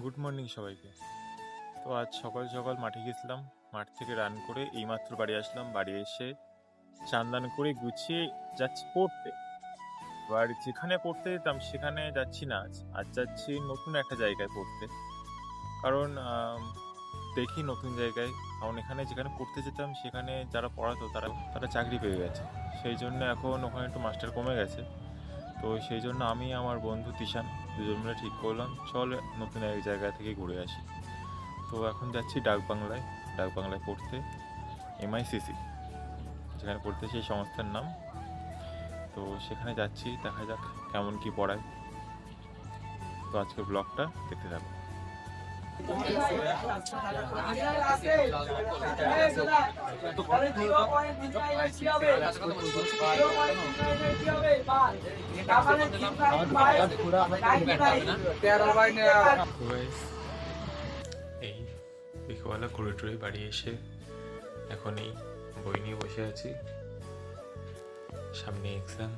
Good morning সবাইকে। তো আজ সকাল সকাল মাঠে গেছিলাম। মাঠ থেকে রান করে এইমাত্র বাড়ি আসলাম। বাড়ি এসে স্নান দান করে গুছিয়ে যাচ্ছি পড়তে। এবার যেখানে পড়তে যেতাম সেখানে যাচ্ছি না আজ। আজ যাচ্ছি নতুন একটা জায়গায় পড়তে। কারণ দেখি নতুন জায়গায়, কারণ এখানে যেখানে পড়তে যেতাম সেখানে যারা পড়াতো তারা চাকরি পেয়ে গেছে। সেই জন্য এখন ওখানে একটু মাস্টার কমে গেছে। তো সেই জন্য আমি আমার বন্ধু তিশান দুজন মিলে ঠিক করলাম চল নতুন এক জায়গা থেকে ঘুরে আসি। তো এখন যাচ্ছি ডাকবাংলায় পড়তে, MICC যেখানে পড়তে সেই সংস্থার নাম। তো সেখানে যাচ্ছি, দেখা যাক কেমন কি পড়ায়। তো আজকের ব্লগটা দেখতে থাকো। এই বিকেলবেলা ঘুরে টুরে বাড়ি এসে এখন এই বই নিয়ে বসে আছি, সামনে এক্সাম।